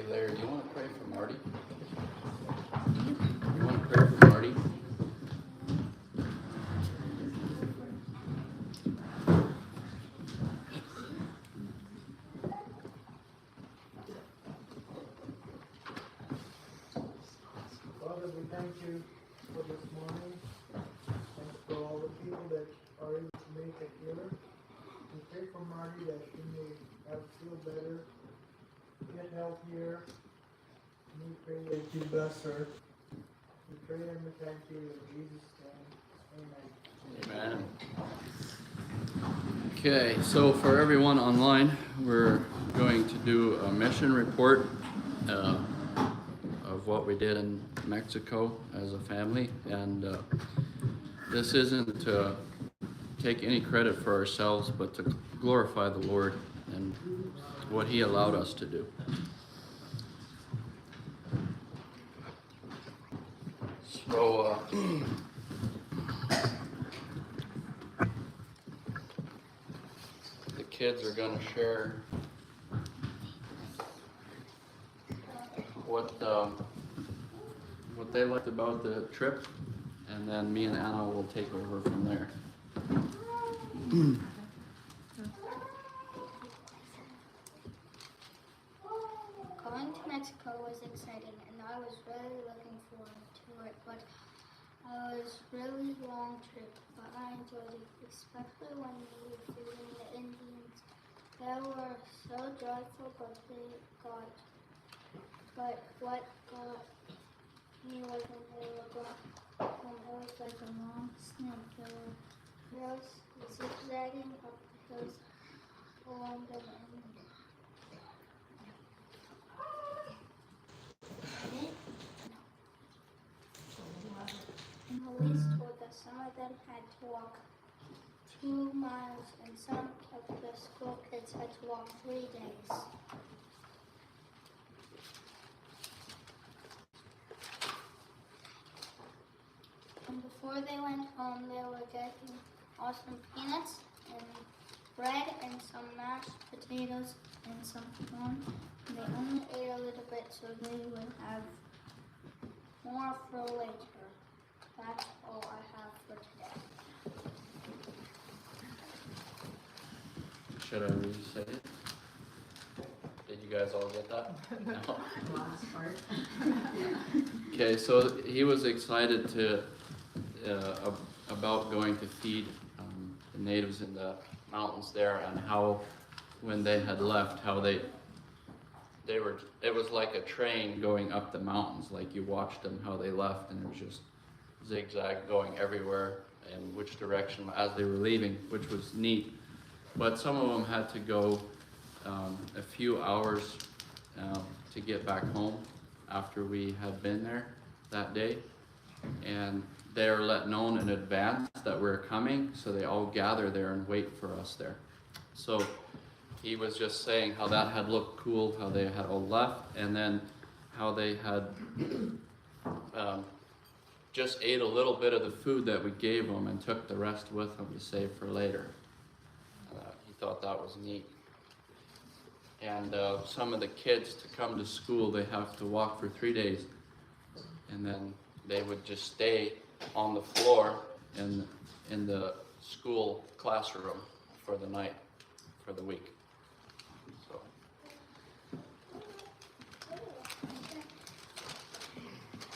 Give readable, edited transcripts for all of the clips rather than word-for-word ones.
Hey Larry, do you want to pray for Marty? You want to pray for Marty? Father, we thank you for this morning. Thanks for all the people that are able to make it here. We pray for Marty that he may feel better, get healthier. We pray that you bless her. We pray and we thank you in Jesus' name. Amen. Amen. Okay, so for everyone online, we're going to do a mission report of what we did in Mexico as a family, and this isn't to take any credit for ourselves, but to glorify the Lord and what He allowed us to do. So, the kids are going to share what they liked about the trip, and then me and Anna will take over from there. Going to Mexico was exciting, and I was really looking forward to it, but it was a really long trip, but I enjoyed it, especially when we were feeding the Indians. They were so joyful, but what got me was when it was like a long snake. There were hills zigzagging up the hills along the land. And police told us some of them had to walk 2 miles, and some of the school kids had to walk 3 days. And before they went home, they were getting awesome peanuts and bread and some mashed potatoes and some corn. And they only ate a little bit so they would have more for later. That's all I have for today. Should I re-say it? Did you guys all get that? No. Last part. Okay, so he was excited about going to feed the natives in the mountains there, and how when they had left, how they were, it was like a train going up the mountains, like you watched them how they left, and it was just zigzag going everywhere in which direction as they were leaving, which was neat. But some of them had to go a few hours to get back home after we had been there that day, and they are let known in advance that we're coming, so they all gather there and wait for us there. So he was just saying how that had looked cool, how they had all left, and then how they had just ate a little bit of the food that we gave them and took the rest with them to save for later. He thought that was neat. And some of the kids, to come to school, they have to walk for 3 days, and then they would just stay on the floor in the school classroom for the night, for the week. So.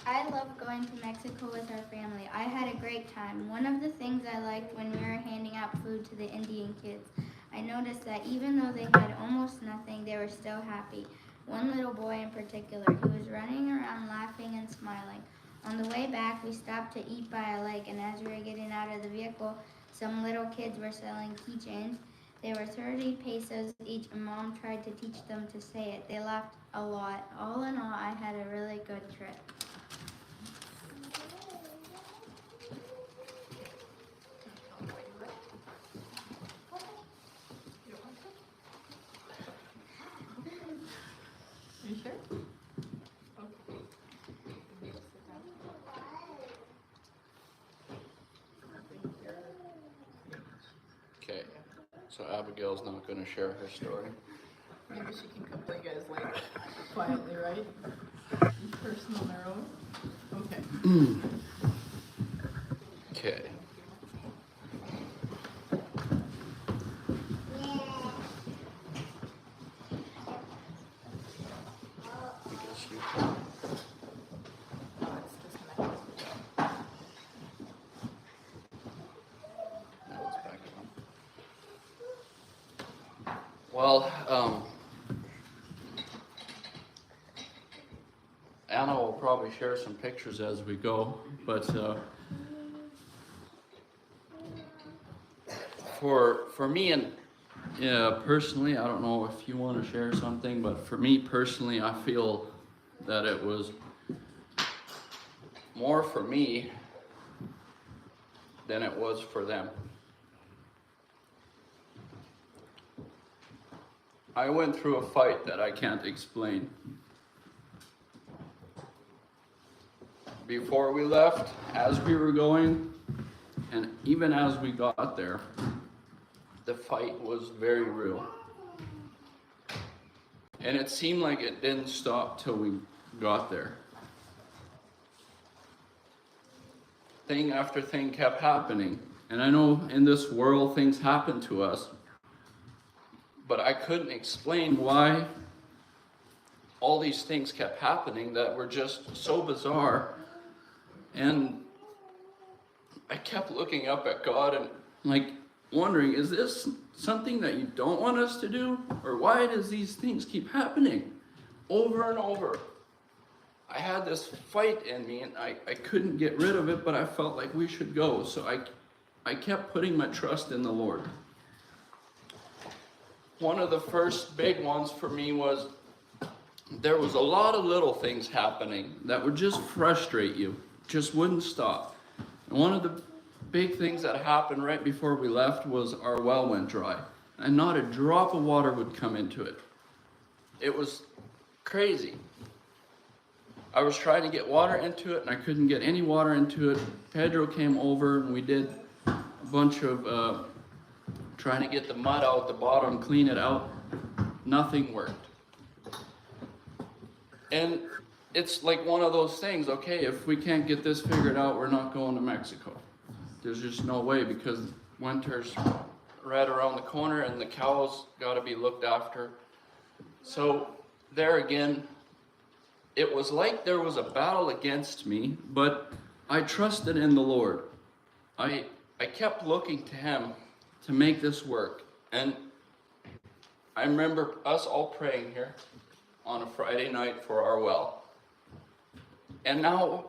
I love going to Mexico with our family. I had a great time. One of the things I liked when we were handing out food to the Indian kids, I noticed that even though they had almost nothing, they were still happy. One little boy in particular, he was running around laughing and smiling. On the way back, we stopped to eat by a lake, and as we were getting out of the vehicle, some little kids were selling keychains. They were 30 pesos each, and Mom tried to teach them to say it. They laughed a lot. All in all, I had a really good trip. Are you sure? Okay, so Abigail's not going to share her story. Maybe she can come play guys like quietly, right? Each person on their own. Okay. Okay. I guess you can. No, it's disconnected. Now it's back on. Well, Anna will probably share some pictures as we go, but for me and personally, I don't know if you want to share something, but for me personally, I feel that it was more for me than it was for them. I went through a fight that I can't explain. Before we left, as we were going, and even as we got there, the fight was very real. And it seemed like it didn't stop till we got there. Thing after thing kept happening. And I know in this world things happen to us, but I couldn't explain why all these things kept happening that were just so bizarre. And I kept looking up at God and like wondering, is this something that you don't want us to do? Or why does these things keep happening over and over? I had this fight in me and I couldn't get rid of it, but I felt like we should go. So I kept putting my trust in the Lord. One of the first big ones for me was there was a lot of little things happening that would just frustrate you, just wouldn't stop. And one of the big things that happened right before we left was our well went dry, and not a drop of water would come into it. It was crazy. I was trying to get water into it, and I couldn't get any water into it. Pedro came over, and we did a bunch of trying to get the mud out the bottom, clean it out. Nothing worked. And it's like one of those things, okay, if we can't get this figured out, we're not going to Mexico. There's just no way, because winter's right around the corner and the cows got to be looked after. So there again, it was like there was a battle against me, but I trusted in the Lord. I kept looking to Him to make this work. And I remember us all praying here on a Friday night for our well. And now,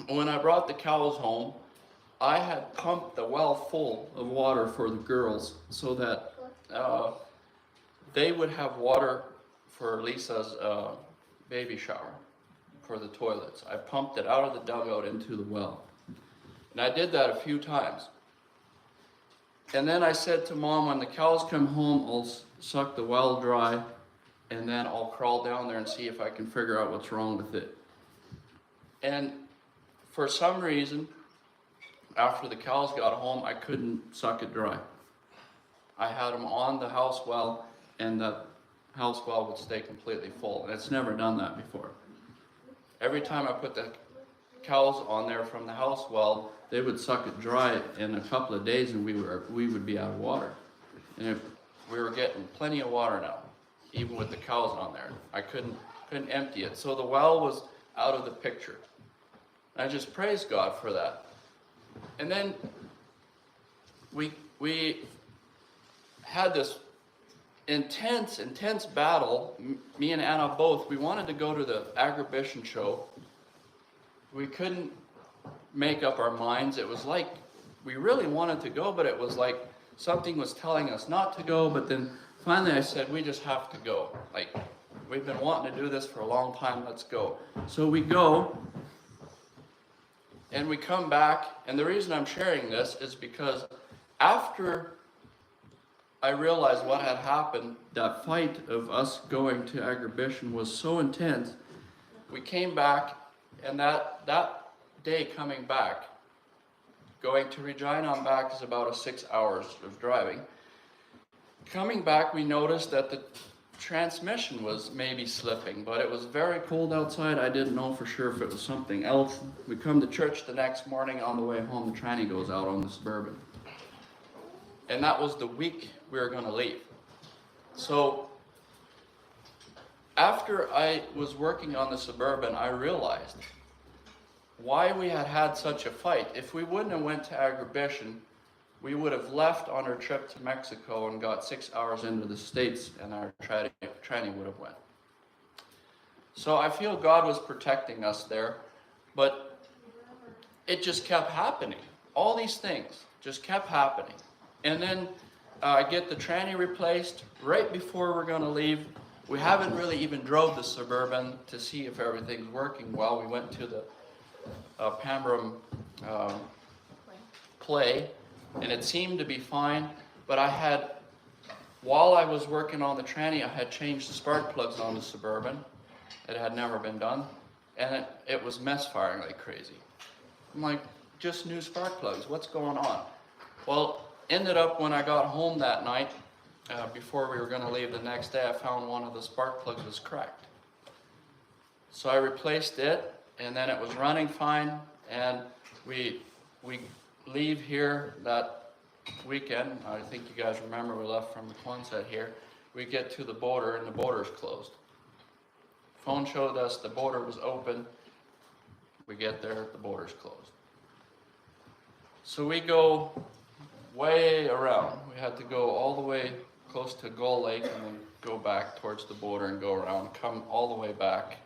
when I brought the cows home, I had pumped the well full of water for the girls so that they would have water for Lisa's baby shower for the toilets. I pumped it out of the dugout into the well. And I did that a few times. And then I said to Mom, when the cows come home, I'll suck the well dry, and then I'll crawl down there and see if I can figure out what's wrong with it. And for some reason, after the cows got home, I couldn't suck it dry. I had them on the house well, and the house well would stay completely full. And it's never done that before. Every time I put the cows on there from the house well, they would suck it dry in a couple of days, and we would be out of water. And we were getting plenty of water now, even with the cows on there. I couldn't empty it. So the well was out of the picture. I just praise God for that. And then we had this intense battle. Me and Anna both, we wanted to go to the Agribition show. We couldn't make up our minds. It was like we really wanted to go, but it was like something was telling us not to go. But then finally I said, we just have to go. Like, we've been wanting to do this for a long time, let's go. So we go, and we come back, and the reason I'm sharing this is because after I realized what had happened, that fight of us going to Agribition was so intense, we came back, and that day coming back, going to Regina and back is about 6 hours of driving. Coming back, we noticed that transmission was maybe slipping, but it was very cold outside. I didn't know for sure if it was something else. We come to church the next morning. On the way home, the tranny goes out on the Suburban. And that was the week we were going to leave. So after I was working on the Suburban, I realized why we had had such a fight. If we wouldn't have went to Agribition, we would have left on our trip to Mexico and got 6 hours into the States, and our tranny would have went. So I feel God was protecting us there, but it just kept happening. All these things just kept happening. And then I get the tranny replaced right before we're going to leave. We haven't really even drove the Suburban to see if everything's working well. We went to the Pambrun play, and it seemed to be fine, but while I was working on the tranny, I had changed the spark plugs on the Suburban. It had never been done, and it was misfiring like crazy. I'm like, just new spark plugs, what's going on? Well, ended up when I got home that night, before we were going to leave the next day, I found one of the spark plugs was cracked. So I replaced it, and then it was running fine, and we leave here that weekend. I think you guys remember we left from the Quonset here. We get to the border, and the border's closed. Phone showed us the border was open. We get there, the border's closed. So we go way around. We had to go all the way close to Gull Lake and then go back towards the border and go around, come all the way back.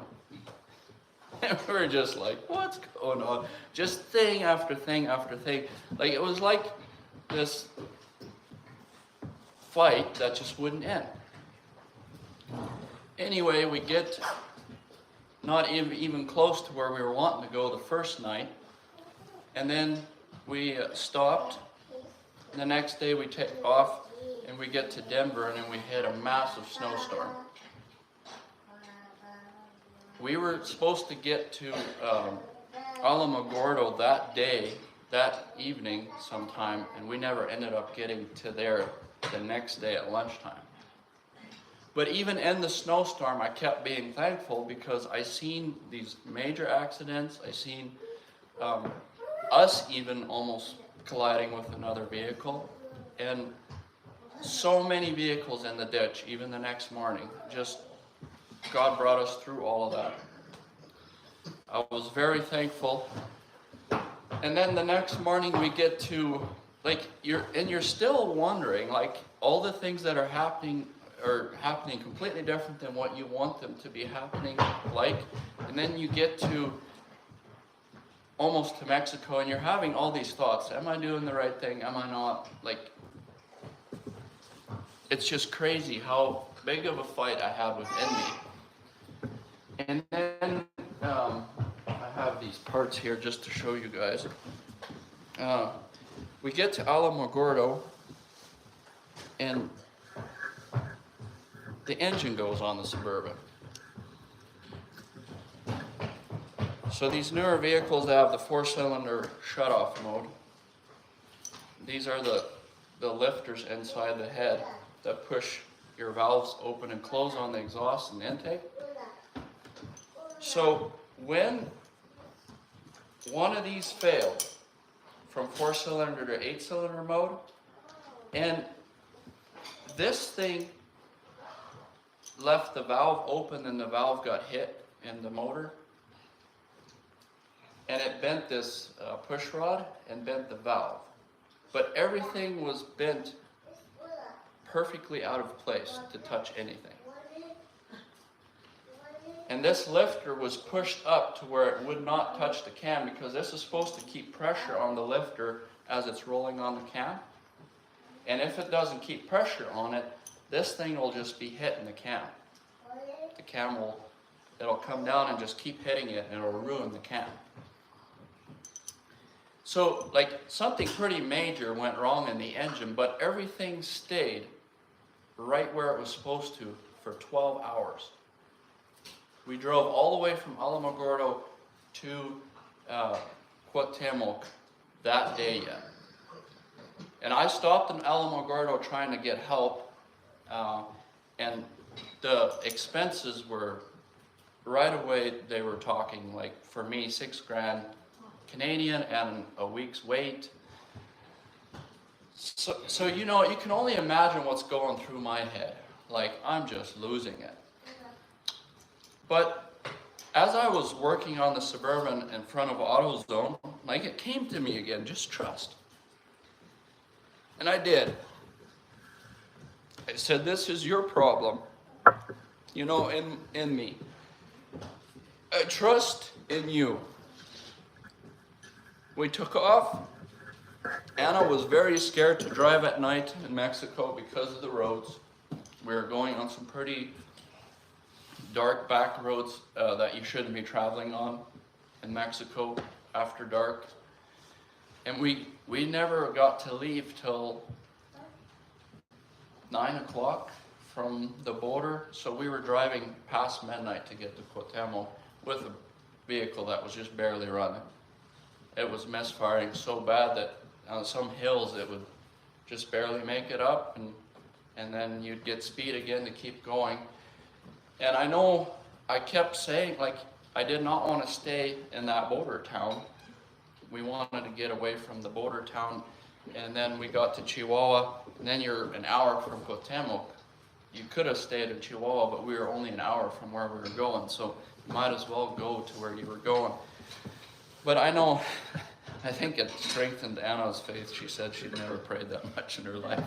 And we were just like, what's going on? Just thing after thing after thing. Like, it was like this fight that just wouldn't end. Anyway, we get not even close to where we were wanting to go the first night. And then we stopped. The next day we take off and we get to Denver, and then we hit a massive snowstorm. We were supposed to get to Alamogordo that evening sometime, and we never ended up getting to there the next day at lunchtime. But even in the snowstorm, I kept being thankful because I seen these major accidents. I seen us even almost colliding with another vehicle, and so many vehicles in the ditch, even the next morning. Just God brought us through all of that. I was very thankful. And then the next morning we get to, you're still wondering, all the things that are happening completely different than what you want them to be happening and then you get to almost to Mexico, and you're having all these thoughts. Am I doing the right thing? Am I not? It's just crazy how big of a fight I have within me. And then I have these parts here just to show you guys. We get to Alamogordo, and the engine goes on the Suburban. So these newer vehicles have the 4-cylinder shut-off mode. These are the lifters inside the head that push your valves open and close on the exhaust and intake. So when one of these failed from 4-cylinder to 8-cylinder mode, and this thing left the valve open and the valve got hit in the motor, and it bent this push rod and bent the valve. But everything was bent perfectly out of place to touch anything. And this lifter was pushed up to where it would not touch the cam, because this is supposed to keep pressure on the lifter as it's rolling on the cam. And if it doesn't keep pressure on it, this thing will just be hitting the cam. The cam it'll come down and just keep hitting it, and it'll ruin the cam. So, something pretty major went wrong in the engine, but everything stayed right where it was supposed to for 12 hours. We drove all the way from Alamogordo to Cuauhtemoc that day yet. And I stopped in Alamogordo trying to get help, and the expenses were, right away, they were talking like, for me, $6,000 Canadian and a week's wait. So you know, you can only imagine what's going through my head. Like, I'm just losing it. But as I was working on the Suburban in front of AutoZone, like, it came to me again, just trust. And I did. I said, this is your problem, you know, in me. I trust in you. We took off. Anna was very scared to drive at night in Mexico because of the roads. We were going on some pretty dark back roads that you shouldn't be traveling on in Mexico after dark. And we never got to leave till 9 o'clock from the border. So we were driving past midnight to get to Cuauhtemoc with a vehicle that was just barely running. It was misfiring so bad that on some hills it would just barely make it up, and then you'd get speed again to keep going. And I know I kept saying, like, I did not want to stay in that border town. We wanted to get away from the border town, and then we got to Chihuahua, and then you're an hour from Cuauhtemoc. You could have stayed in Chihuahua, but we were only an hour from where we were going, so you might as well go to where you were going. But I know, I think it strengthened Anna's faith. She said she'd never prayed that much in her life.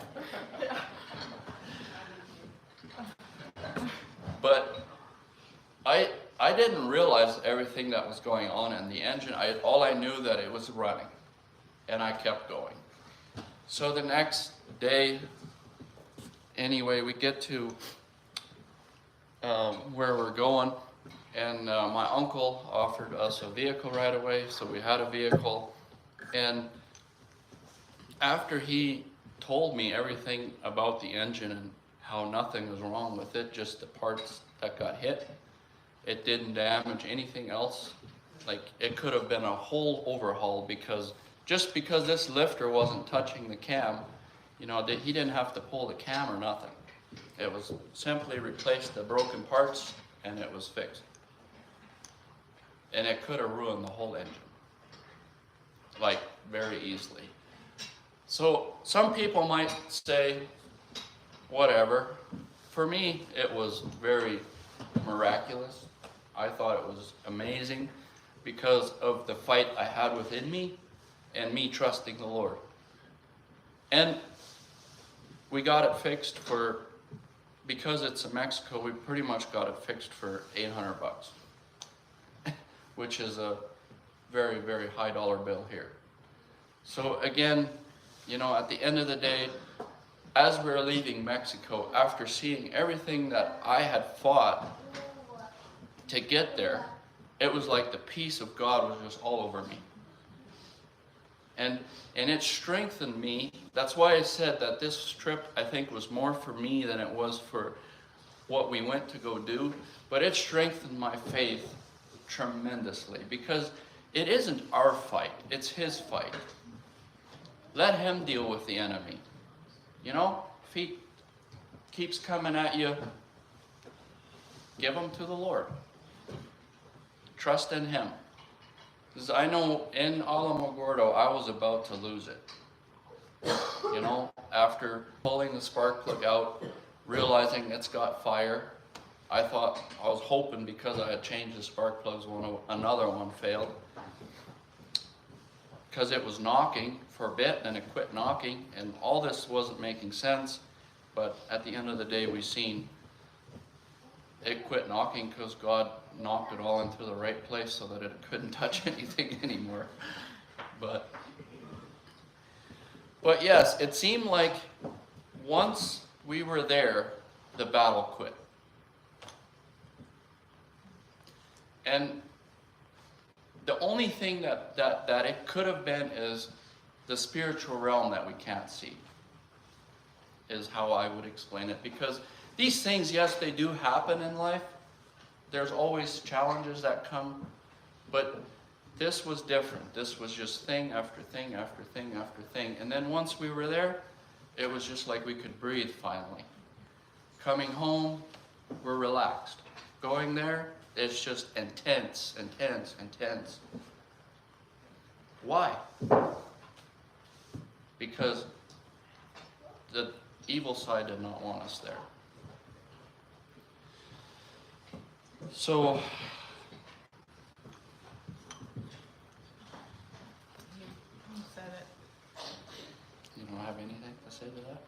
But I didn't realize everything that was going on in the engine. All I knew that it was running, and I kept going. So the next day, anyway, we get to where we're going, and my uncle offered us a vehicle right away, so we had a vehicle. And after he told me everything about the engine and how nothing was wrong with it, just the parts that got hit, it didn't damage anything else. Like, it could have been a whole overhaul, because just because this lifter wasn't touching the cam, you know, he didn't have to pull the cam or nothing. It was simply replaced the broken parts and it was fixed. And it could have ruined the whole engine, like, very easily. So some people might say, whatever. For me, it was very miraculous. I thought it was amazing because of the fight I had within me and me trusting the Lord. And we got it fixed because it's in Mexico, we pretty much got it fixed for $800, which is a very, very high dollar bill here. So again, you know, at the end of the day, as we were leaving Mexico, after seeing everything that I had fought to get there, it was like the peace of God was just all over me. And it strengthened me. That's why I said that this trip, I think, was more for me than it was for what we went to go do. But it strengthened my faith tremendously, because it isn't our fight, it's his fight. Let him deal with the enemy. You know, if he keeps coming at you, give him to the Lord. Trust in him. Because I know in Alamogordo, I was about to lose it. You know, after pulling the spark plug out, realizing it's got fire, I was hoping, because I had changed the spark plugs, another one failed. Because it was knocking for a bit, and it quit knocking, and all this wasn't making sense. But at the end of the day, we seen it quit knocking because God knocked it all into the right place so that it couldn't touch anything anymore. But yes, it seemed like once we were there, the battle quit. And the only thing that it could have been is the spiritual realm that we can't see, is how I would explain it. Because these things, yes, they do happen in life. There's always challenges that come, but this was different. This was just thing after thing after thing after thing. And then once we were there, it was just like we could breathe finally. Coming home, we're relaxed. Going there, it's just intense, intense, intense. Why? Because the evil side did not want us there. So, You said it. you don't have anything to say to that?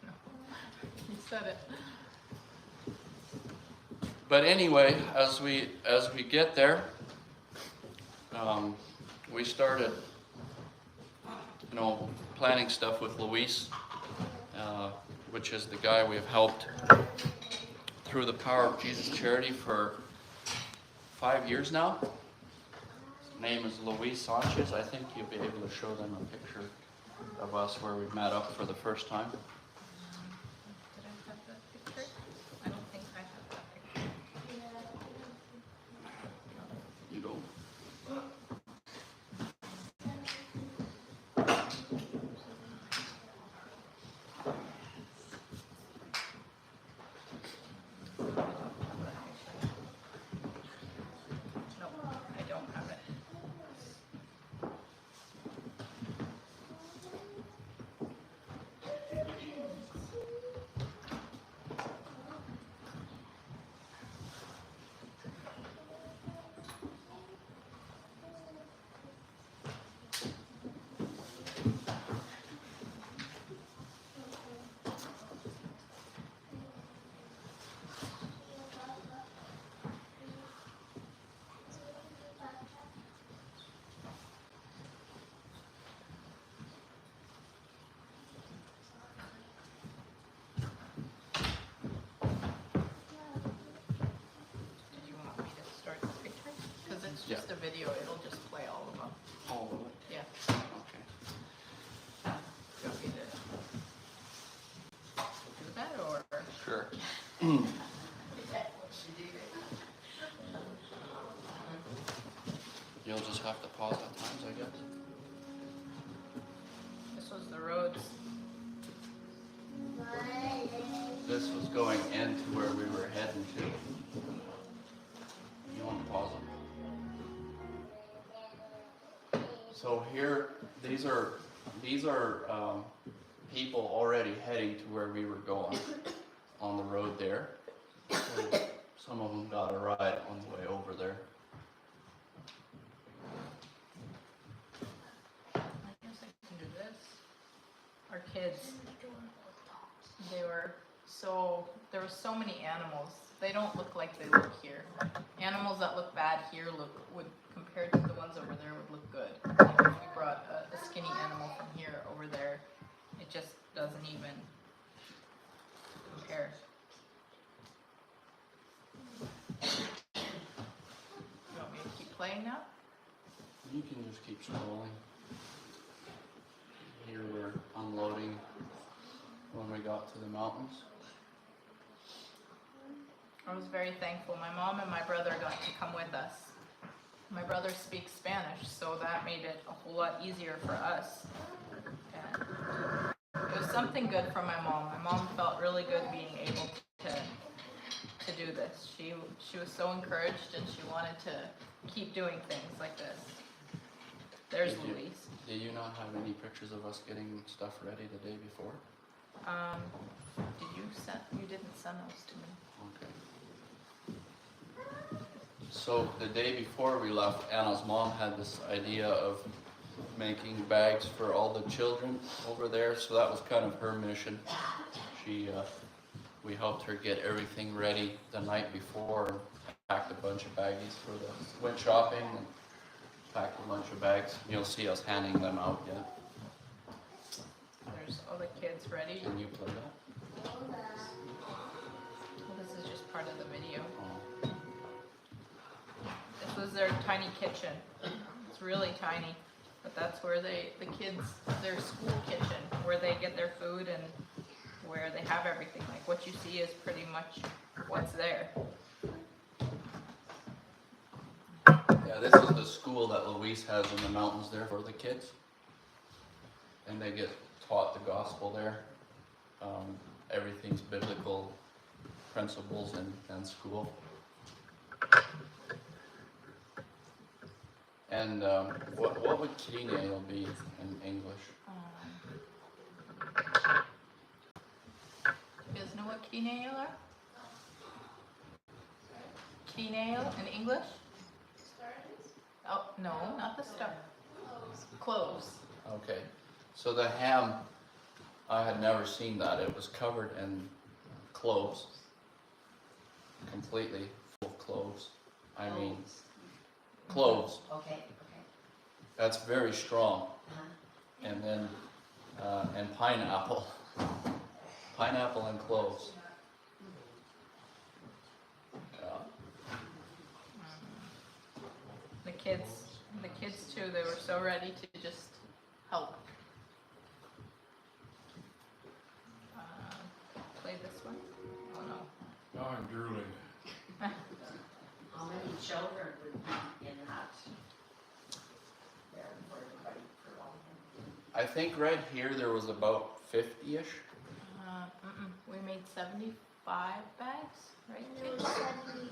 No. You said it. But anyway, as we get there, we started, planning stuff with Luis, which is the guy we have helped through the Power of Jesus charity for 5 years now. His name is Luis Sanchez. I think you'll be able to show them a picture of us where we met up for the first time. Did I have that picture? I don't think I have that picture. You don't? No, I don't have it. Did you want me to start the picture? Because it's just a video, it'll just play all of them. All of it? Yeah. Okay. Do you want me to do that or? Sure. You'll just have to pause at times, I guess. This was the roads. This was going into where we were heading to. You want to pause it? So here, these are people already heading to where we were going on the road there. So some of them got a ride on the way over there. I guess I can do this. Our kids, there were so many animals. They don't look like they look here. Animals that look bad here would compared to the ones over there would look good. Like if we brought a skinny animal from here over there, it just doesn't even compare. You want me to keep playing now? You can just keep scrolling. Here we're unloading when we got to the mountains. I was very thankful. My mom and my brother got to come with us. My brother speaks Spanish, so that made it a whole lot easier for us. And it was something good for my mom. My mom felt really good being able to do this. She was so encouraged and she wanted to keep doing things like this. There's Louise. Did you not have any pictures of us getting stuff ready the day before? You didn't send those to me. Okay. So the day before we left, Anna's mom had this idea of making bags for all the children over there, so that was kind of her mission. We helped her get everything ready the night before, and packed a bunch of baggies for went shopping and packed a bunch of bags. You'll see us handing them out yet. There's all the kids ready. Can you play that? Well, this is just part of the video. Oh. This was their tiny kitchen. It's really tiny, but that's where the kids, their school kitchen, where they get their food and where they have everything. Like what you see is pretty much what's there. Yeah, this is the school that Luis has in the mountains there for the kids. And they get taught the gospel there. Everything's biblical principals in school. And what would Keenale be in English? You guys know what quenelle are? Quenelle in English? Oh, no, not the star. Cloves. Okay, so the ham, I had never seen that. It was covered in cloves, completely full of cloves. I mean, cloves. Okay. That's very strong. Uh-huh. And then, and pineapple. Pineapple and cloves. Yeah. The kids too, they were so ready to just help. Play this one? Oh no. Now I'm drooling. How many children would be in that? There for everybody for all of them? I think right here there was about 50-ish. We made 75 bags, right? And there were 70,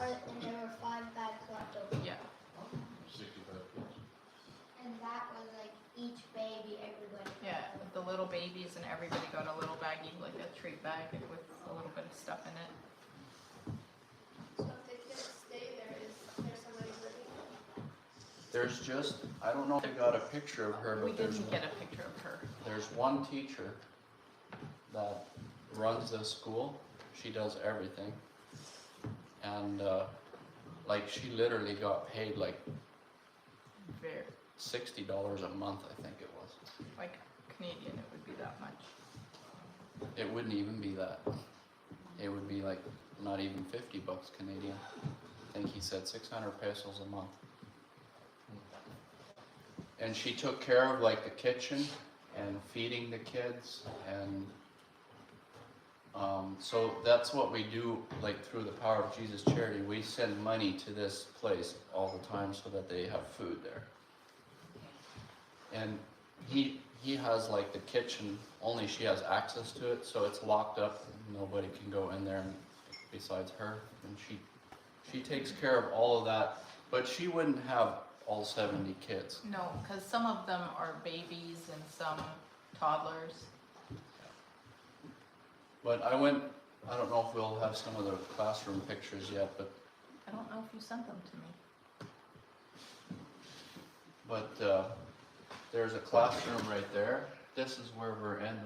and there were 5 bags left over. Yeah. 65 kids. And that was like each baby, everybody. Yeah, the little babies and everybody got a little baggie, like a treat bag with a little bit of stuff in it. So if they couldn't stay there, is there somebody living there? There's just, I don't know if they got a picture of her, We but there's, didn't get a picture of her. there's one teacher that runs this school. She does everything. And like she literally got paid like Very, $60 a month, I think it was. like Canadian, it would be that much. It wouldn't even be that. It would be like not even $50 Canadian. I think he said 600 pesos a month. And she took care of like the kitchen and feeding the kids, and so that's what we do, like through the Power of Jesus Charity. We send money to this place all the time so that they have food there. And he has like the kitchen, only she has access to it, so it's locked up. Nobody can go in there besides her, and she takes care of all of that. But she wouldn't have all 70 kids. No, because some of them are babies and some toddlers. But I don't know if we'll have some of the classroom pictures yet, but I don't know if you sent them to me. But there's a classroom right there. This is where we're in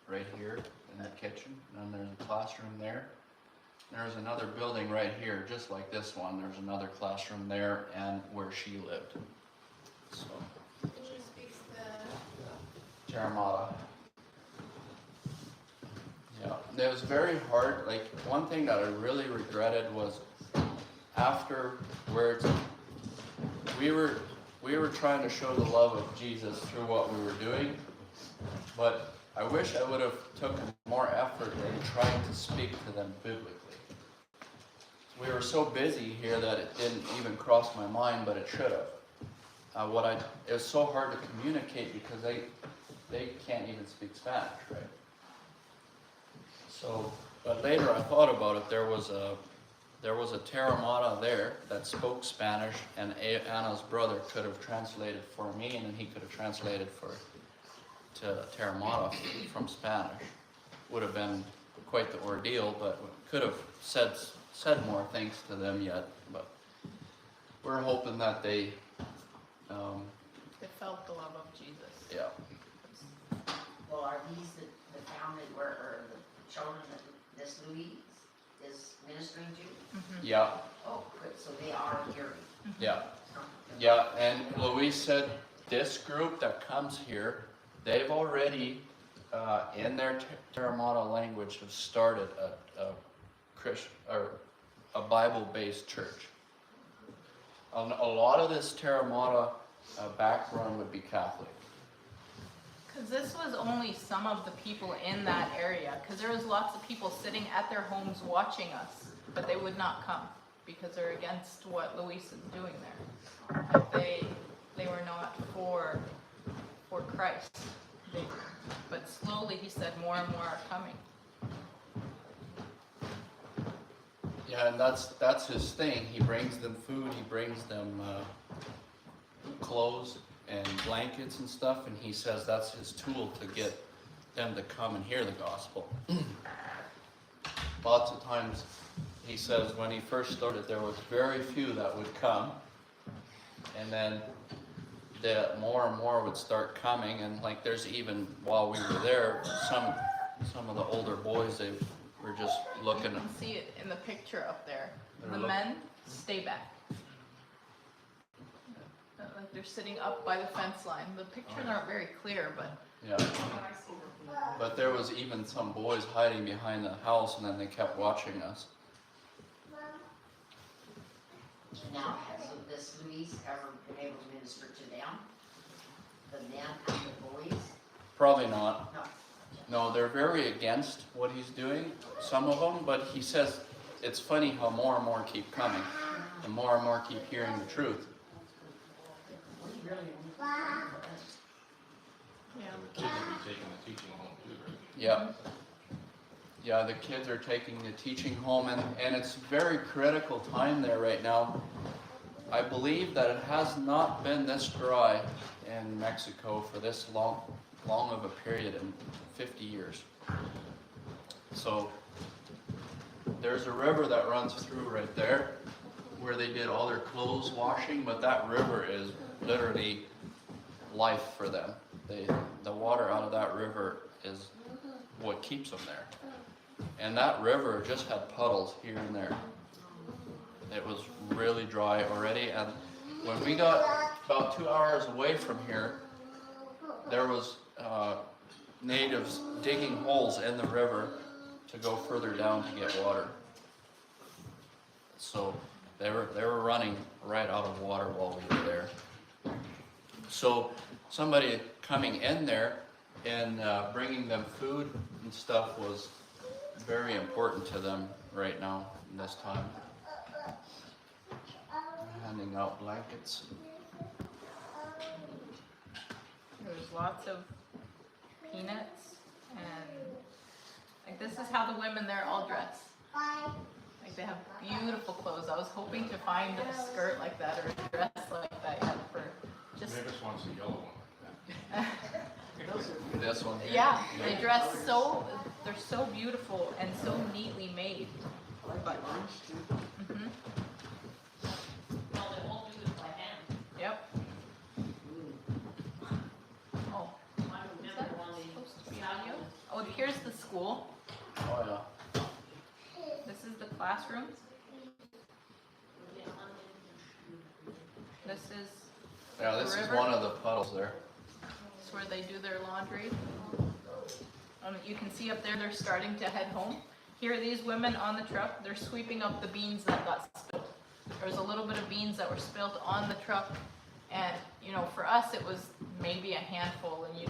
right here in the kitchen. And then there's a classroom there. There's another building right here, just like this one. There's another classroom there and where she lived. So, And she speaks the... Terramata. Yeah, it was very hard. Like, one thing that I really regretted was afterwards, we were trying to show the love of Jesus through what we were doing, but I wish I would have taken more effort in trying to speak to them biblically. We were so busy here that it didn't even cross my mind, but it should have. It was so hard to communicate because they can't even speak Spanish, right? So, but later I thought about it. There was a Terramata there that spoke Spanish, and Anna's brother could have translated for me, and then he could have translated to Terramata from Spanish. Would have been quite the ordeal, but could have said more things to them yet. But we're hoping that they, They felt the love of Jesus. yeah. Well, are these the family or the children that this Louise is ministering to? Mm-hmm. Yeah, Oh, good, so they are hearing. yeah, yeah. And Louise said this group that comes here, they've already, in their Terramata language, have started a Bible-based church. A lot of this Terramata background would be Catholic. Because this was only some of the people in that area, because there was lots of people sitting at their homes watching us, but they would not come because they're against what Luis is doing there. Like they were not for Christ. But slowly, he said, more and more are coming. Yeah, and that's his thing. He brings them food, he brings them clothes and blankets and stuff, and he says that's his tool to get them to come and hear the gospel. Lots of times, he says when he first started, there was very few that would come, and then more and more would start coming, and like there's even, while we were there, some of the older boys, they were just looking. You can see it in the picture up there. They're The men stay back. Like they're sitting up by the fence line. The pictures aren't very clear, but Yeah. But there was even some boys hiding behind the house, and then they kept watching us. Now, has this Louise ever been able to minister to them? The men and the boys? Probably not. No. No, they're very against what he's doing, some of them, but he says it's funny how more and more keep coming, and more keep hearing the truth. yeah. The kids will be taking the teaching home too, right? Yeah. Yeah, the kids are taking the teaching home, and it's a very critical time there right now. I believe that it has not been this dry in Mexico for this long of a period in 50 years. So there's a river that runs through right there where they did all their clothes washing, but that river is literally life for them. The water out of that river is what keeps them there. And that river just had puddles here and there. It was really dry already, and when we got about 2 hours away from here, there was natives digging holes in the river to go further down to get water. So they were running right out of water while we were there. So somebody coming in there and bringing them food and stuff was very important to them right now in this time. Handing out blankets. There's lots of peanuts, and like this is how the women there all dress. Like they have beautiful clothes. I was hoping to find a skirt like that or a dress like that yet for just. Mavis wants a yellow one like that. This one here. Yeah, they dress so, they're so beautiful and so neatly made. But, mhm. No, they won't do it by hand. Yep. Oh, I remember one they supposed to be on you? Oh, here's the school. Oh yeah. This is the classroom. This is Yeah, this is river. one of the puddles there. This is where they do their laundry. You can see up there they're starting to head home. Here are these women on the truck. They're sweeping up the beans that got spilled. There was a little bit of beans that were spilled on the truck, and you know, for us it was maybe a handful, and you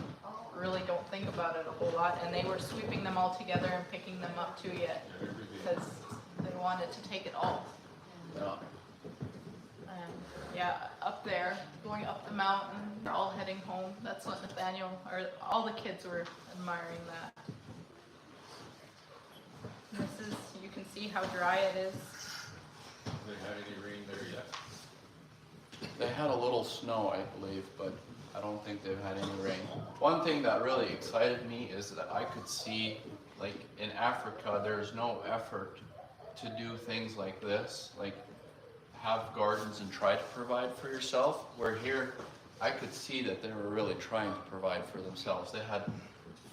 really don't think about it a whole lot. And they were sweeping them all together and picking them up too yet, because they wanted to take it all. Yeah. And yeah, up there, going up the mountain, they're all heading home. That's what Nathaniel, or all the kids were admiring that. This is, you can see how dry it is. Have they had any rain there yet? They had a little snow, I believe, but I don't think they've had any rain. One thing that really excited me is that I could see, like in Africa, there's no effort to do things like this, like have gardens and try to provide for yourself. Where here, I could see that they were really trying to provide for themselves. They had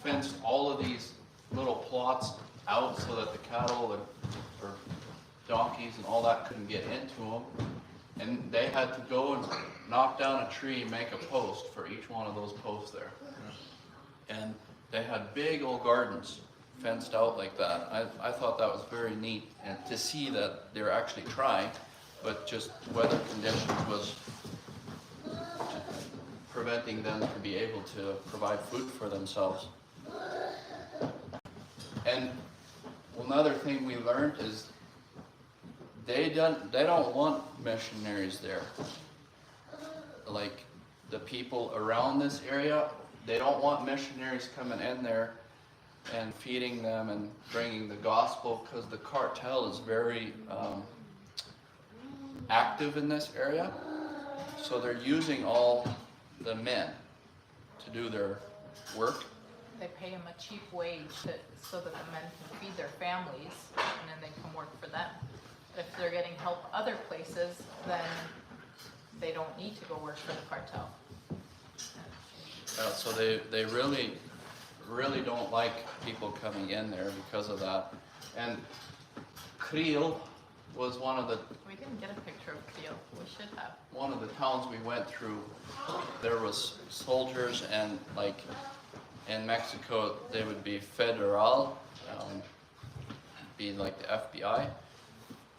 fenced all of these little plots out so that the cattle or donkeys and all that couldn't get into them. And they had to go and knock down a tree and make a post for each one of those posts there. And they had big old gardens fenced out like that. I thought that was very neat, and to see that they're actually trying, but just weather conditions was preventing them to be able to provide food for themselves. And another thing we learned is they don't want missionaries there. Like the people around this area, they don't want missionaries coming in there and feeding them and bringing the gospel, because the cartel is very active in this area. So they're using all the men to do their work. They pay them a cheap wage so that the men can feed their families, and then they come work for them. But if they're getting help other places, then they don't need to go work for the cartel. So they really don't like people coming in there because of that. And Creel was one of the We didn't get a picture of Cleo. We should have. one of the towns we went through. There was soldiers, and like in Mexico they would be federal, be like the FBI.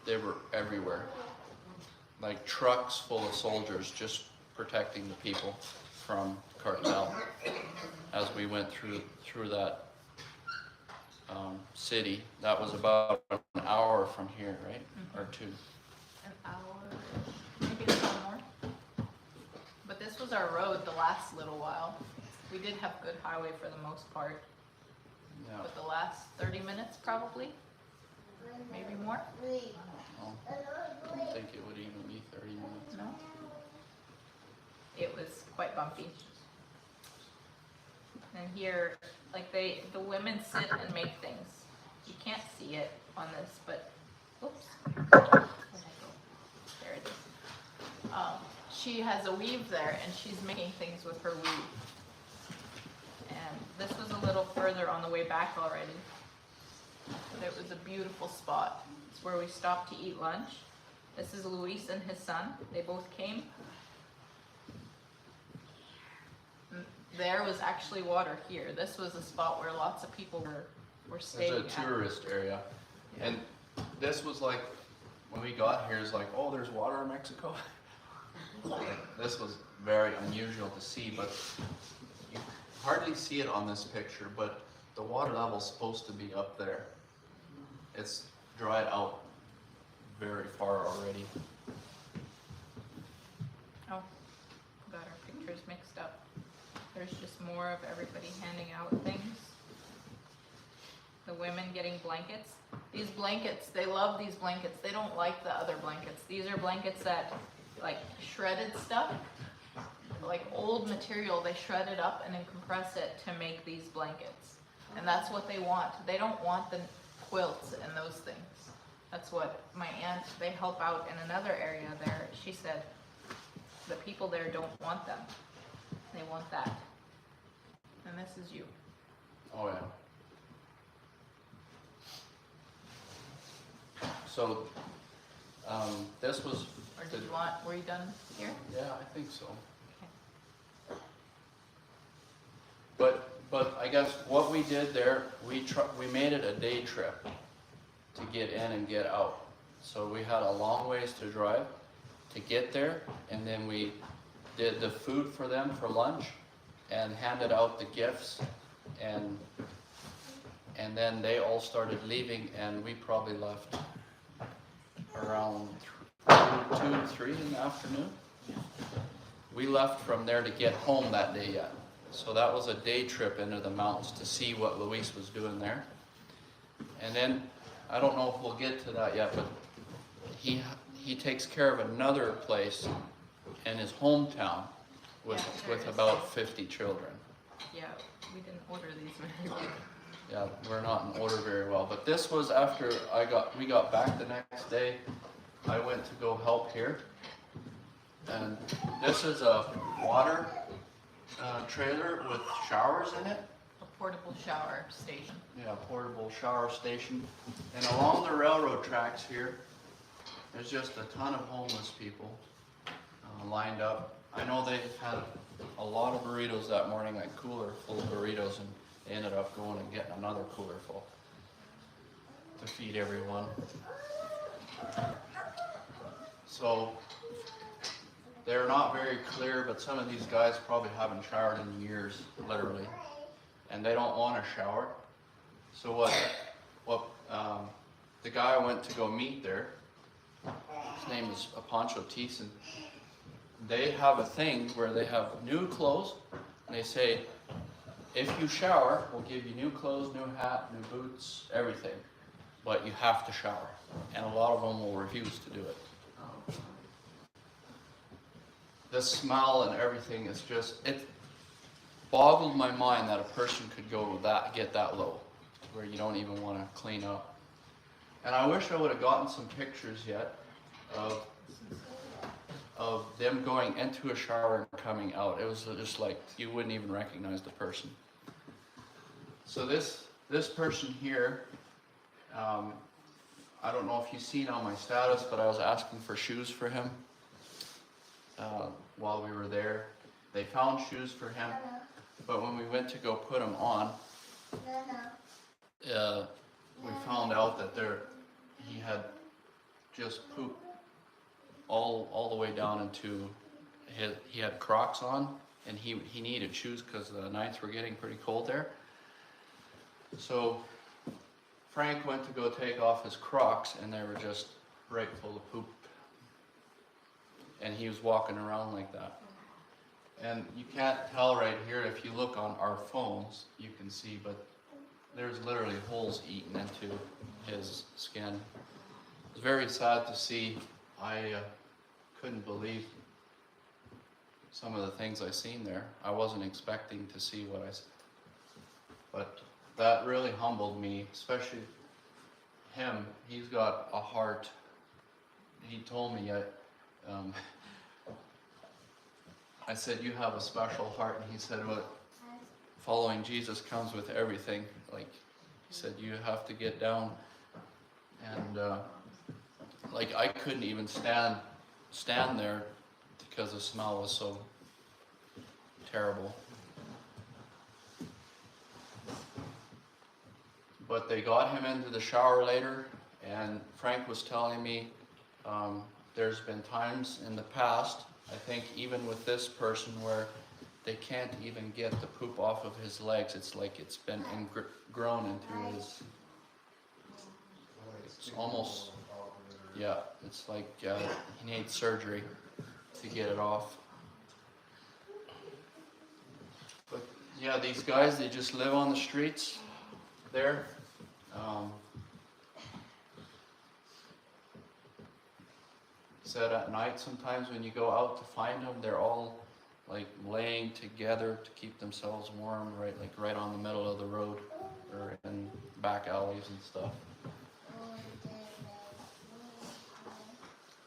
They were everywhere, like trucks full of soldiers just protecting the people from cartel. As we went through that city, that was about an hour from here, right? Or two. An hour, maybe a little more. But this was our road the last little while. We did have good highway for the most part, Yeah. but the last 30 minutes probably, maybe more. I don't think it would even be 30 minutes. No. It was quite bumpy. And here, like the women sit and make things. You can't see it on this, but, oops. Where'd I go? There it is. She has a weave there, and she's making things with her weave. And this was a little further on the way back already. But it was a beautiful spot. It's where we stopped to eat lunch. This is Luis and his son. They both came. There was actually water here. This was a spot where lots of people were staying It's a at. tourist area. Yeah. And this was like, when we got here, it's like, oh, there's water in Mexico. Like, this was very unusual to see, but you hardly see it on this picture, but the water level's supposed to be up there. It's dried out very far already. Oh, got our pictures mixed up. There's just more of everybody handing out things. The women getting blankets. These blankets, they love these blankets. They don't like the other blankets. These are blankets that, like shredded stuff, like old material, they shred it up and then compress it to make these blankets. And that's what they want. They don't want the quilts and those things. That's what my aunt, they help out in another area there. She said the people there don't want them. They want that. And this is you. Oh, yeah. So, this was, Or did you want, were you done here? yeah, I think so. Okay. But I guess what we did there, we made it a day trip to get in and get out. So we had a long ways to drive to get there, and then we did the food for them for lunch and handed out the gifts, and then they all started leaving, and we probably left around 2, 3 in the afternoon. We left from there to get home that day yet. So that was a day trip into the mountains to see what Luis was doing there. And then, I don't know if we'll get to that yet, but he takes care of another place in his hometown with about 50 children. Yeah, we didn't order these very well. Yeah, we're not in order very well. But this was after we got back the next day. I went to go help here. And this is a water trailer with showers in it. A portable shower station. Yeah, portable shower station. And along the railroad tracks here, there's just a ton of homeless people lined up. I know they had a lot of burritos that morning, like cooler full of burritos, and they ended up going and getting another cooler full to feed everyone. So they're not very clear, but some of these guys probably haven't showered in years, literally, and they don't want to shower. So what the guy I went to go meet there, his name is Ponteix, and they have a thing where they have new clothes, and they say, if you shower, we'll give you new clothes, new hat, new boots, everything. But you have to shower. And a lot of them will refuse to do it. The smell and everything is just, it boggled my mind that a person could go that, get that low, where you don't even want to clean up. And I wish I would have gotten some pictures yet of them going into a shower and coming out. It was just like, you wouldn't even recognize the person. So this person here, I don't know if you've seen on my status, but I was asking for shoes for him while we were there. They found shoes for him, but when we went to go put them on, we found out that he had just pooped all the way down into he had Crocs on, and he needed shoes because the nights were getting pretty cold there. So Frank went to go take off his Crocs, and they were just right full of poop. And he was walking around like that. And you can't tell right here, if you look on our phones, you can see, but there's literally holes eaten into his skin. It's very sad to see. I couldn't believe some of the things I seen there. I wasn't expecting to see what I saw. But that really humbled me, especially him. He's got a heart. He told me, I said, you have a special heart. And he said, what? Following Jesus comes with everything. Like, he said, you have to get down. And like, I couldn't even stand there because the smell was so terrible. But they got him into the shower later, and Frank was telling me there's been times in the past, I think even with this person, where they can't even get the poop off of his legs. It's like it's been grown into his, it's almost, yeah, it's like he needs surgery to get it off. But yeah, these guys, they just live on the streets there. Said at night sometimes when you go out to find them, they're all like laying together to keep themselves warm, right on the middle of the road or in back alleys and stuff.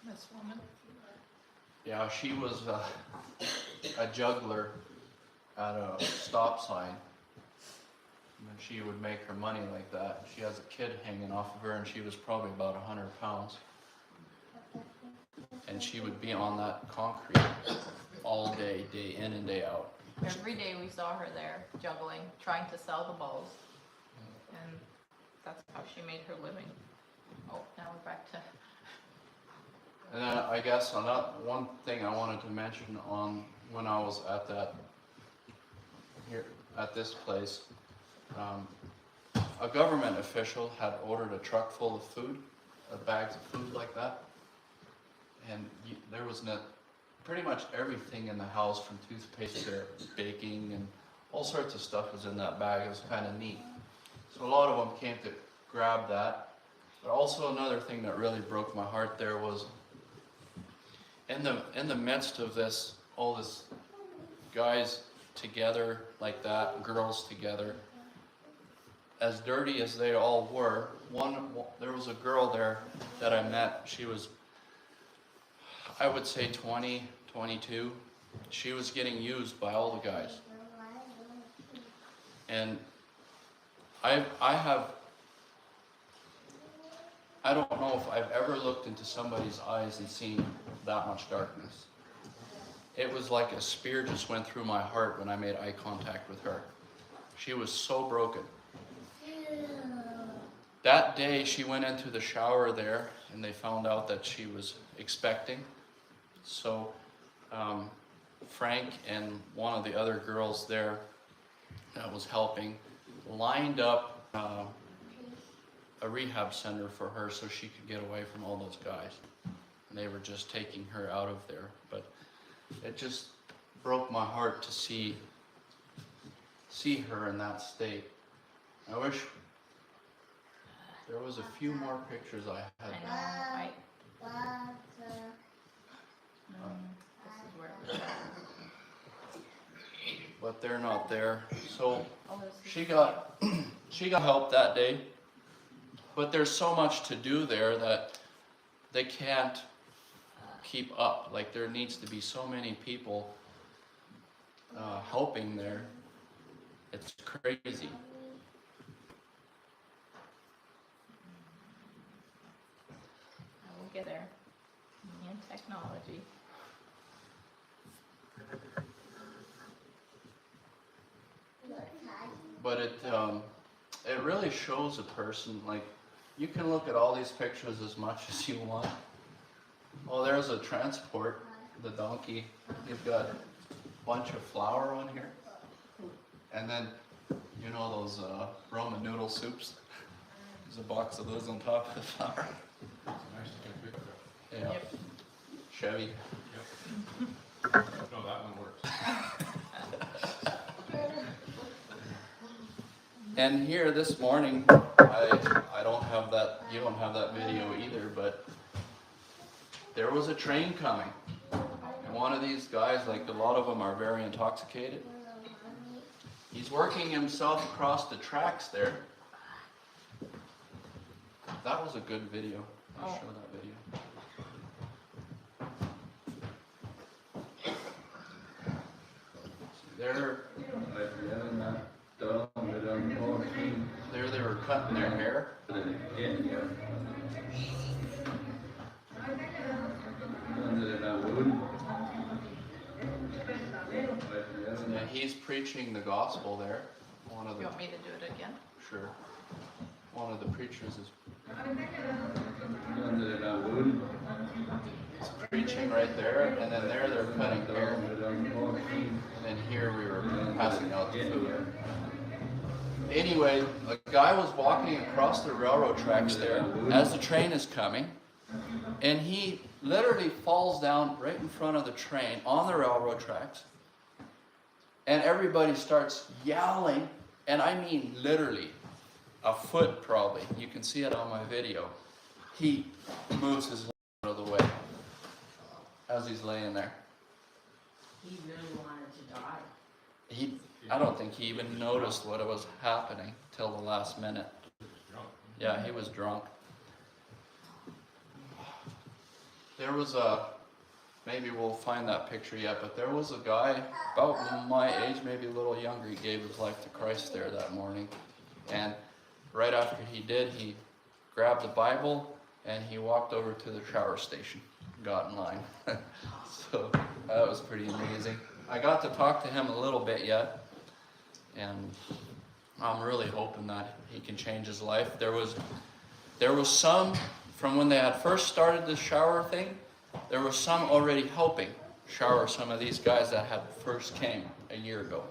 This woman. Yeah, she was a juggler at a stop sign. And she would make her money like that. She has a kid hanging off of her, and she was probably about 100 pounds. And she would be on that concrete all day, day in and day out. Every day we saw her there, juggling, trying to sell the balls. And that's how she made her living. Oh, now we're back to... And then I guess one thing I wanted to mention on when I was at this place, a government official had ordered a truck full of food, bags of food like that, and there was pretty much everything in the house, from toothpaste to baking and all sorts of stuff was in that bag. It was kind of neat. So a lot of them came to grab that. But also another thing that really broke my heart there was in the midst of this, all this guys together like that, girls together, as dirty as they all were, there was a girl there that I met. She was, I would say 20, 22. She was getting used by all the guys. And I don't know if I've ever looked into somebody's eyes and seen that much darkness. It was like a spear just went through my heart when I made eye contact with her. She was so broken. That day she went into the shower there, and they found out that she was expecting. So Frank and one of the other girls there that was helping lined up a rehab center for her so she could get away from all those guys. And they were just taking her out of there. But it just broke my heart to see see her in that state. I wish there was a few more pictures I I had. know, this is where it was at. But they're not there. So Oh, this is- she got help that day. But there's so much to do there that they can't keep up. Like there needs to be so many people helping there. It's crazy. I will get there. Me and technology. But it really shows a person. Like you can look at all these pictures as much as you want. Oh, there's a transport, the donkey. You've got a bunch of flour on here, and then you know those Roman noodle soups. There's a box of those on top of the flour. Nice to get a picture of. Yeah. Yep. Chevy. No, that one works. And here this morning, I don't have that, you don't have that video either, but there was a train coming. And one of these guys, like a lot of them are very intoxicated. He's working himself across the tracks there. That was a good video. I'll show that video. There they were cutting their hair. And he's preaching the gospel there. One of You the, want me to do it again? sure. One of the preachers is preaching right there, and then there they're cutting hair. And then here we were passing out the food. Anyway, a guy was walking across the railroad tracks there as the train is coming, and he literally falls down right in front of the train on the railroad tracks, and everybody starts yelling, and I mean literally a foot probably. You can see it on my video. He moves his leg out of the way as he's laying there. He really wanted to die. I don't think he even noticed what was happening till the last minute. Yeah, he was drunk. There was maybe we'll find that picture yet, but there was a guy about my age, maybe a little younger, he gave his life to Christ there that morning. And right after he did, he grabbed the Bible and he walked over to the shower station, got in line. So that was pretty amazing. I got to talk to him a little bit yet, and I'm really hoping that he can change his life. There was some, from when they had first started the shower thing, there was some already helping shower some of these guys that had first came a year ago.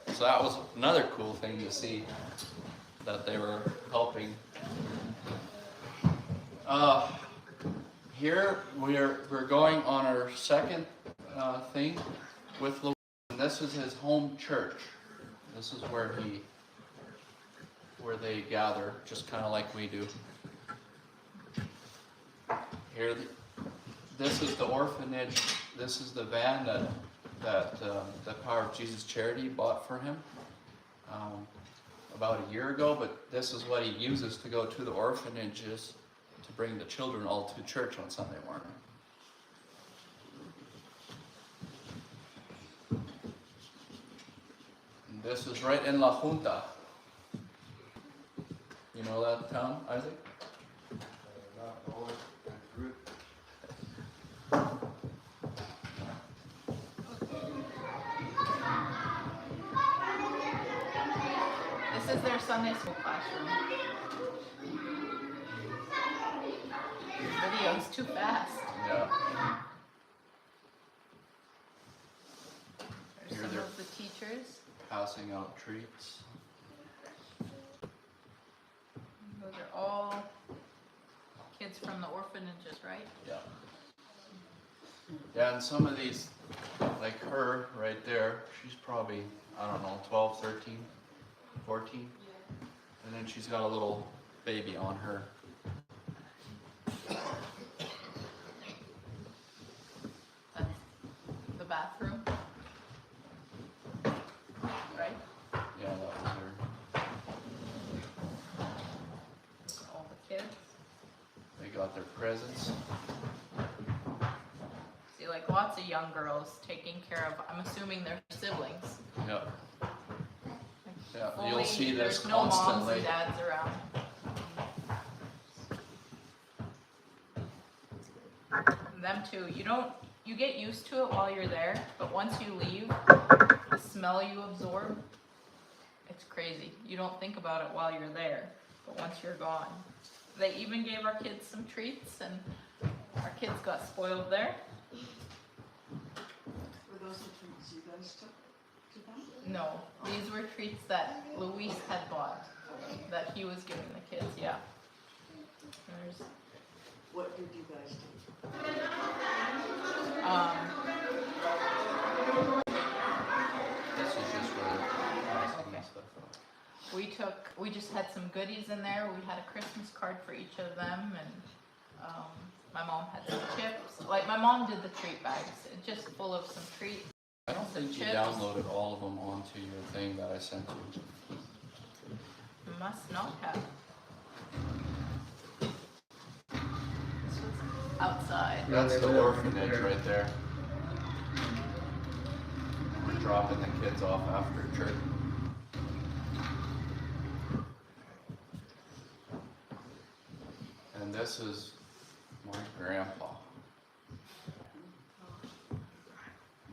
So that was another cool thing to see, that they were helping. Here we're going on our second thing with Louis. This is his home church. This is where they gather, just kind of like we do. Here, this is the orphanage. This is the van that the Power of Jesus Charity bought for him about a year ago. But this is what he uses to go to the orphanages to bring the children all to church on Sunday morning. And this is right in La Junta. You know that town, Isaac? This is their Sunday school classroom. Video's too fast. Yeah. There's Here some they're of the teachers. passing out treats. Those are all kids from the orphanages, right? Yeah. Yeah, and some of these, like her right there, she's probably, I don't know, 12, 13, 14. And then she's got a little baby on her. That's the bathroom. Right? Yeah, that was her. All the kids. They got their presents. See, like lots of young girls taking care of, I'm assuming their siblings. Yep. Yeah, Fully, you'll see this there's no moms constantly. and dads around. And them too, you get used to it while you're there, but once you leave, the smell you absorb, it's crazy. You don't think about it while you're there, but once you're gone. They even gave our kids some treats, and our kids got spoiled there. Were those the treats you guys took to them? No, these were treats that Luis had bought, that he was giving the kids, yeah. There's, What did you guys do? This is just for passing Okay. and stuff. we just had some goodies in there. We had a Christmas card for each of them, and my mom had some chips. Like, my mom did the treat bags, just full of some treats. I don't think you Chips. downloaded all of them onto your thing that I sent you. Must not have. This was outside. That's the orphanage right there. We're dropping the kids off after church. And this is my grandpa.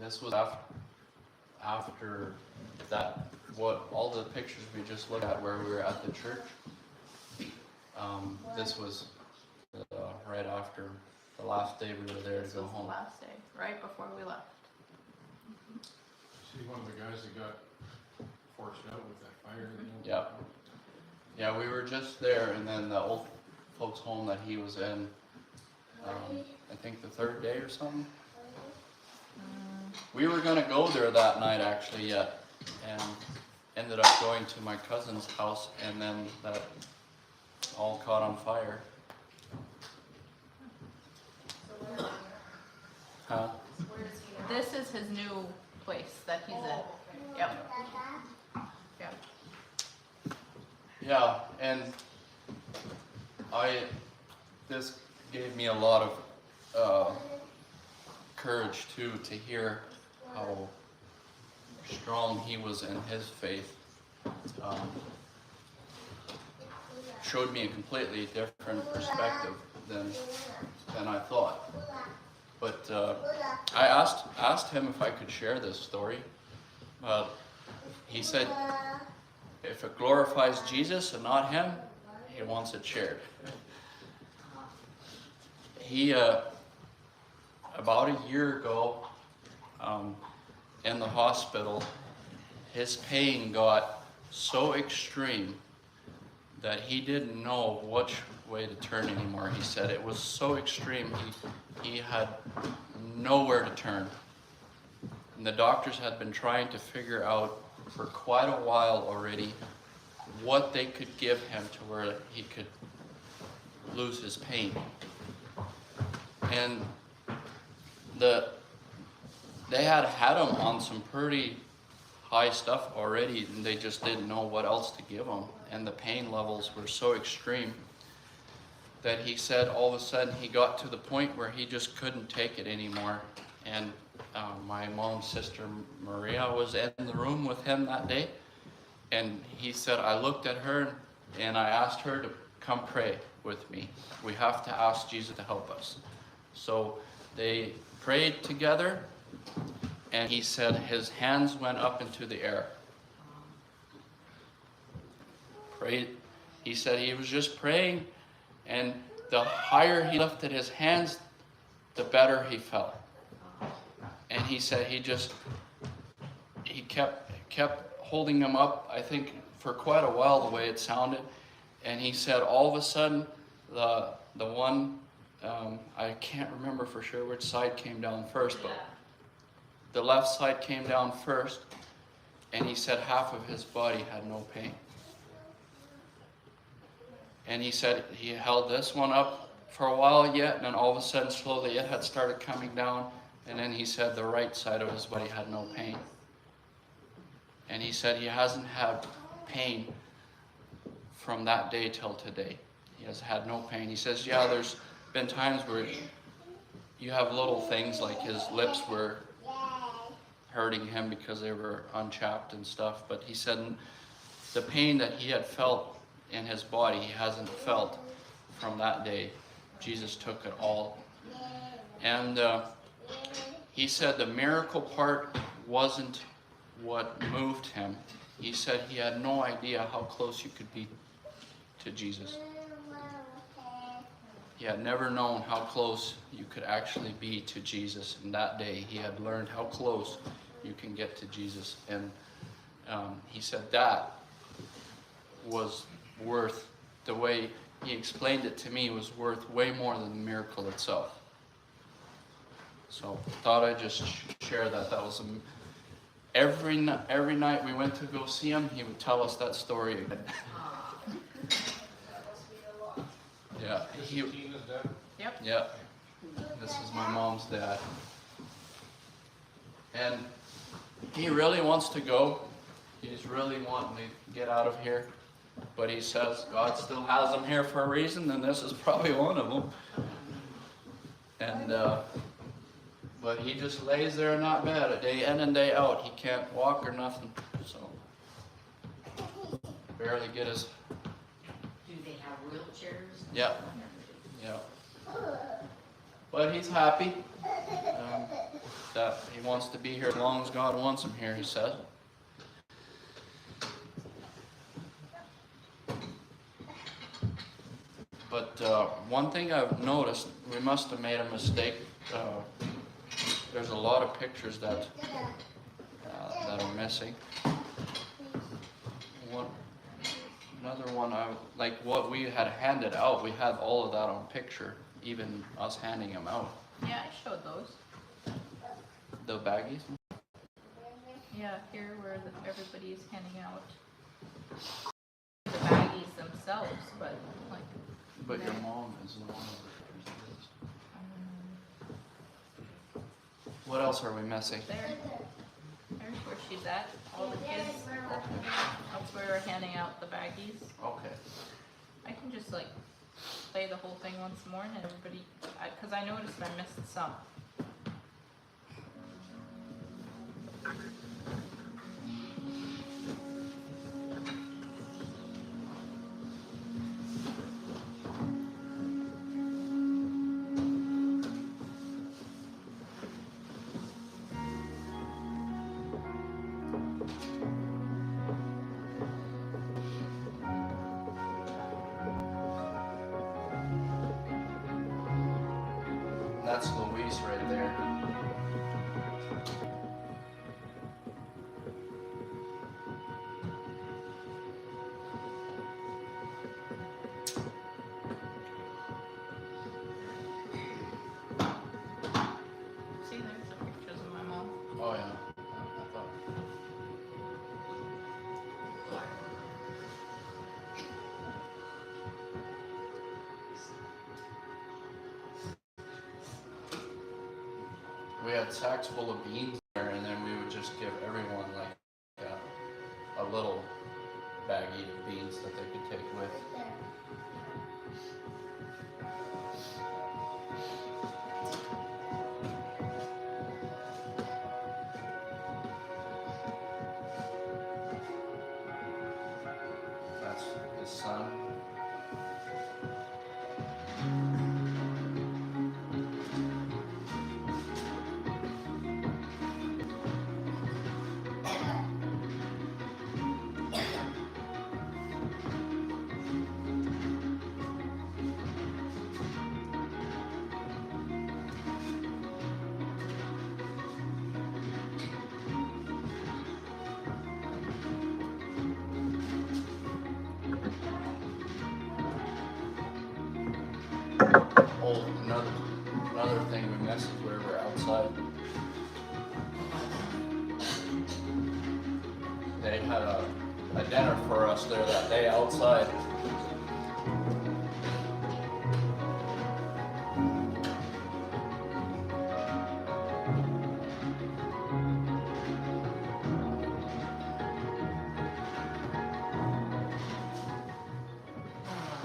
This was after that, what all the pictures we just looked at where we were at the church. This was right after the last day we were there to This go was the home. last day, right before we left. See one of the guys that got forced out with that fire? Yep. Yeah, we were just there, and then the old folks' home that he was in, I think the third day or something. We were gonna go there that night actually, yet, and ended up going to my cousin's house, and then that all caught on fire. Huh? This is his new place that he's in. Yep. Yep. Yeah, and this gave me a lot of courage too, to hear how strong he was in his faith. Showed me a completely different perspective than I thought. But I asked him if I could share this story. He said if it glorifies Jesus and not him, he wants it shared. He about a year ago, in the hospital, his pain got so extreme that he didn't know which way to turn anymore. He said it was so extreme, he had nowhere to turn. And the doctors had been trying to figure out for quite a while already what they could give him to where he could lose his pain. And they had him on some pretty high stuff already, and they just didn't know what else to give him. And the pain levels were so extreme that he said all of a sudden he got to the point where he just couldn't take it anymore. And my mom's sister Maria was in the room with him that day, and he said, I looked at her and I asked her to come pray with me. We have to ask Jesus to help us. So they prayed together, and he said his hands went up into the air. Prayed. He said he was just praying, and the higher he lifted his hands, the better he felt. And he said he kept holding them up, I think for quite a while, the way it sounded. And he said all of a sudden the one I can't remember for sure which side came down first, but the left side came down first, and he said half of his body had no pain. And he said he held this one up for a while yet, and then all of a sudden, slowly, it had started coming down, and then he said the right side of his body had no pain. And he said he hasn't had pain from that day till today. He has had no pain. He says, yeah, there's been times where you have little things like his lips were hurting him because they were unchapped and stuff, but he said the pain that he had felt in his body, he hasn't felt from that day. Jesus took it all. And he said the miracle part wasn't what moved him. He said he had no idea how close you could be to Jesus. He had never known how close you could actually be to Jesus. And that day he had learned how close you can get to Jesus. And he said that was worth, the way he explained it to me, was worth way more than the miracle itself. So thought I'd just share that. That was every night we went to go see him, he would tell us that story again. Yeah, Yep. yeah. This is my mom's dad. And he really wants to go. He's really wanting to get out of here. But he says God still has him here for a reason, and this is probably one of them. And but he just lays there in that bed a day in and day out. He can't walk or nothing, so barely get his. Do they have wheelchairs? Yeah, yeah. But he's happy that he wants to be here as long as God wants him here, he says. But one thing I've noticed, we must have made a mistake. There's a lot of pictures that are missing. Another one, like what we had handed out, we had all of that on picture, even us handing them out. Yeah, I showed those. The baggies? Yeah, here where everybody's handing out the baggies themselves, but like. But your mom is the one. What else are we missing? There's where she's at. All the kids. That's where we're handing out the baggies. Okay. I can just like play the whole thing once more and everybody, because I noticed I missed some. That's Louise right there. See, there's the pictures of my mom. Oh yeah. I thought. We had sacks full of beans there, and then we would just give everyone like a little baggie of beans that they could take with. That's his son. whole, another thing we missed is we were outside. They had a dinner for us there that day outside.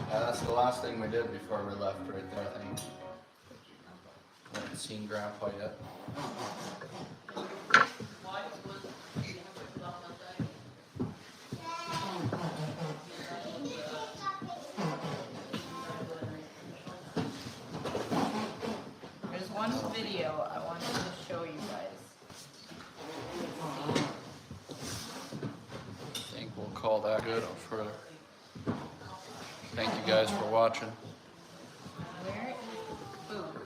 Yeah, that's the last thing we did before we left right there, I think. We haven't seen Grandpa yet. There's one video I wanted to show you guys. I think we'll call that good for. Thank you guys for watching. Where is the food?